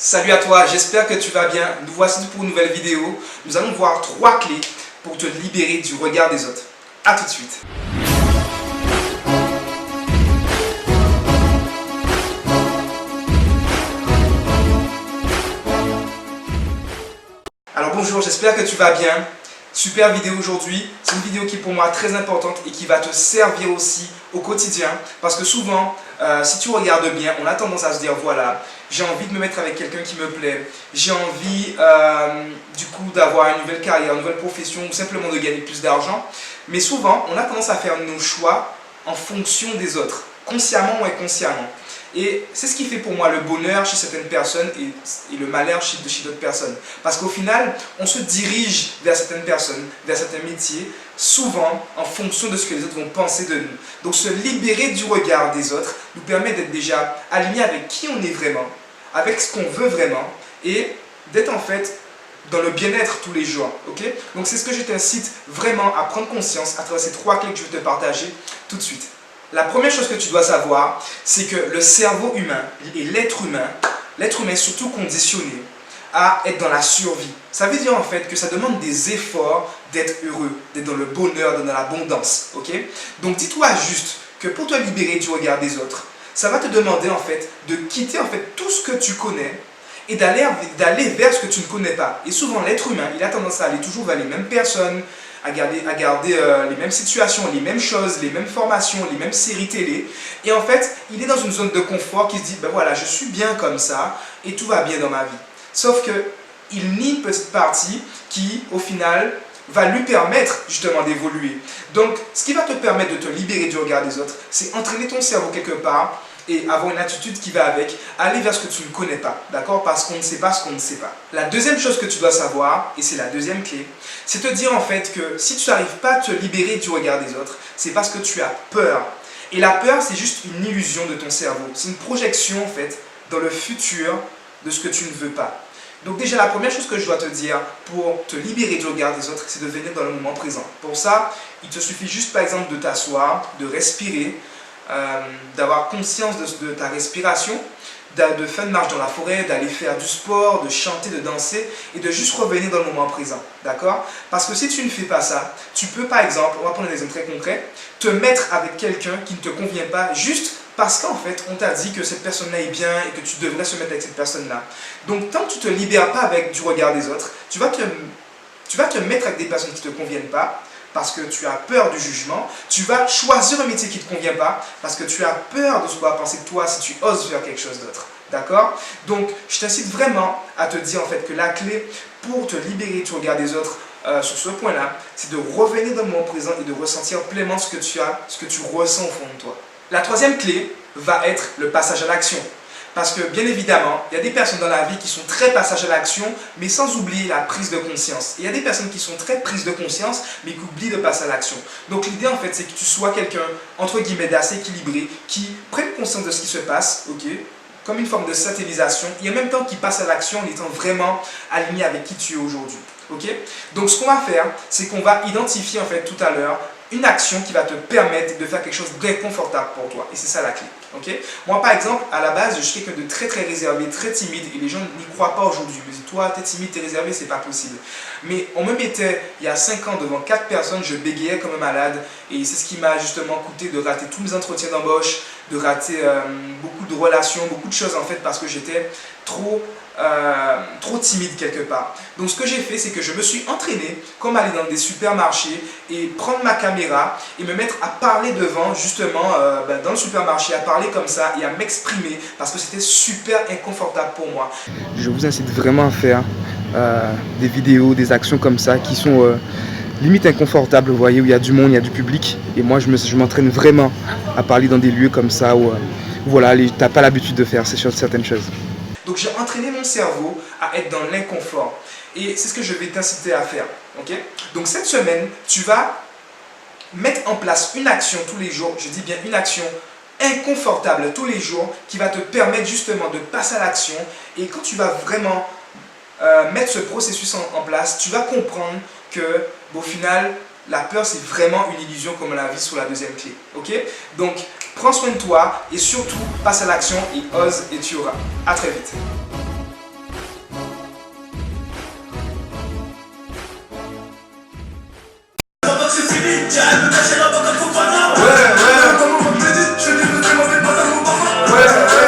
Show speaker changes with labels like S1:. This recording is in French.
S1: Salut à toi, j'espère que tu vas bien. Nous voici pour une nouvelle vidéo. Nous allons voir 3 clés pour te libérer du regard des autres. A tout de suite. Alors bonjour, j'espère que tu vas bien. Super vidéo aujourd'hui. C'est une vidéo qui est pour moi très importante et qui va te servir aussi au quotidien. Parce que souvent, si tu regardes bien, on a tendance à se dire voilà, j'ai envie de me mettre avec quelqu'un qui me plaît. J'ai envie du coup d'avoir une nouvelle carrière, une nouvelle profession ou simplement de gagner plus d'argent. Mais souvent, on a tendance à faire nos choix en fonction des autres, consciemment ou inconsciemment. Et c'est ce qui fait pour moi le bonheur chez certaines personnes et le malheur chez d'autres personnes. Parce qu'au final, on se dirige vers certaines personnes, vers certains métiers, souvent en fonction de ce que les autres vont penser de nous. Donc se libérer du regard des autres nous permet d'être déjà alignés avec qui on est vraiment, avec ce qu'on veut vraiment, et d'être en fait dans le bien-être tous les jours. Okay? Donc c'est ce que je t'incite vraiment à prendre conscience à travers ces 3 clés que je vais te partager tout de suite. La première chose que tu dois savoir, c'est que le cerveau humain et l'être humain est surtout conditionné à être dans la survie. Ça veut dire en fait que ça demande des efforts d'être heureux, d'être dans le bonheur, d'être dans l'abondance. Okay? Donc dis-toi juste que pour te libérer du regard des autres, ça va te demander en fait de quitter en fait tout ce que tu connais et d'aller vers ce que tu ne connais pas. Et souvent l'être humain, il a tendance à aller toujours vers les mêmes personnes, à garder les mêmes situations, les mêmes choses, les mêmes formations, les mêmes séries télé. Et en fait, il est dans une zone de confort qui se dit, ben voilà, je suis bien comme ça et tout va bien dans ma vie. Sauf qu'il nie une petite partie qui, au final, va lui permettre justement d'évoluer. Donc, ce qui va te permettre de te libérer du regard des autres, c'est entraîner ton cerveau quelque part et avoir une attitude qui va avec, aller vers ce que tu ne connais pas, d'accord? Parce qu'on ne sait pas ce qu'on ne sait pas. La deuxième chose que tu dois savoir, et c'est la deuxième clé, c'est te dire en fait que si tu n'arrives pas à te libérer du regard des autres, c'est parce que tu as peur. Et la peur, c'est juste une illusion de ton cerveau. C'est une projection en fait dans le futur de ce que tu ne veux pas. Donc déjà, la première chose que je dois te dire pour te libérer du regard des autres, c'est de venir dans le moment présent. Pour ça, il te suffit juste par exemple de t'asseoir, de respirer, d'avoir conscience de ta respiration, de faire une marche dans la forêt, d'aller faire du sport, de chanter, de danser et de juste revenir dans le moment présent, d'accord? Parce que si tu ne fais pas ça, tu peux par exemple, on va prendre un exemple très concret, te mettre avec quelqu'un qui ne te convient pas juste parce qu'en fait, on t'a dit que cette personne-là est bien et que tu devrais se mettre avec cette personne-là. Donc, tant que tu ne te libères pas du regard des autres, tu vas te mettre avec des personnes qui ne te conviennent pas, parce que tu as peur du jugement, tu vas choisir un métier qui ne te convient pas parce que tu as peur de ce qu'on va penser de toi si tu oses faire quelque chose d'autre. D'accord? Donc, je t'incite vraiment à te dire en fait que la clé pour te libérer du regard des autres sur ce point-là, c'est de revenir dans le moment présent et de ressentir pleinement ce que tu as, ce que tu ressens au fond de toi. La troisième clé va être le passage à l'action. Parce que bien évidemment, il y a des personnes dans la vie qui sont très passage à l'action, mais sans oublier la prise de conscience. Et il y a des personnes qui sont très prises de conscience, mais qui oublient de passer à l'action. Donc l'idée en fait, c'est que tu sois quelqu'un, entre guillemets, d'assez équilibré, qui prenne conscience de ce qui se passe, ok, comme une forme de satellisation, et en même temps qui passe à l'action en étant vraiment aligné avec qui tu es aujourd'hui. Okay? Donc ce qu'on va faire, c'est qu'on va identifier en fait tout à l'heure une action qui va te permettre de faire quelque chose d'inconfortable pour toi. Et c'est ça la clé. Okay? Moi par exemple, à la base, je suis quelqu'un de très réservé, très timide et les gens n'y croient pas aujourd'hui. Ils me disent, toi, t'es timide, t'es réservé, c'est pas possible. Mais on me mettait il y a 5 ans devant 4 personnes, je bégayais comme un malade et c'est ce qui m'a justement coûté de rater tous mes entretiens d'embauche, de rater beaucoup de relations, beaucoup de choses en fait parce que j'étais trop timide quelque part. Donc ce que j'ai fait, c'est que je me suis entraîné comme aller dans des supermarchés et prendre ma caméra et me mettre à parler devant justement dans le supermarché, à parler comme ça et à m'exprimer parce que c'était super inconfortable pour moi. Je vous incite vraiment à faire des vidéos, des actions comme ça qui sont limite inconfortables, vous voyez, où il y a du monde, il y a du public et moi je m'entraîne vraiment à parler dans des lieux comme ça où voilà, tu n'as pas l'habitude de faire certaines choses. Donc j'ai entraîné mon cerveau à être dans l'inconfort. Et c'est ce que je vais t'inciter à faire. Okay? Donc cette semaine, tu vas mettre en place une action tous les jours, je dis bien une action inconfortable tous les jours qui va te permettre justement de passer à l'action. Et quand tu vas vraiment mettre ce processus en place, tu vas comprendre que au final, la peur c'est vraiment une illusion comme on l'a vu sur la deuxième clé. Okay? Donc prends soin de toi et surtout passe à l'action et ose et tu auras. À très vite.
S2: J'arrête de cacher ma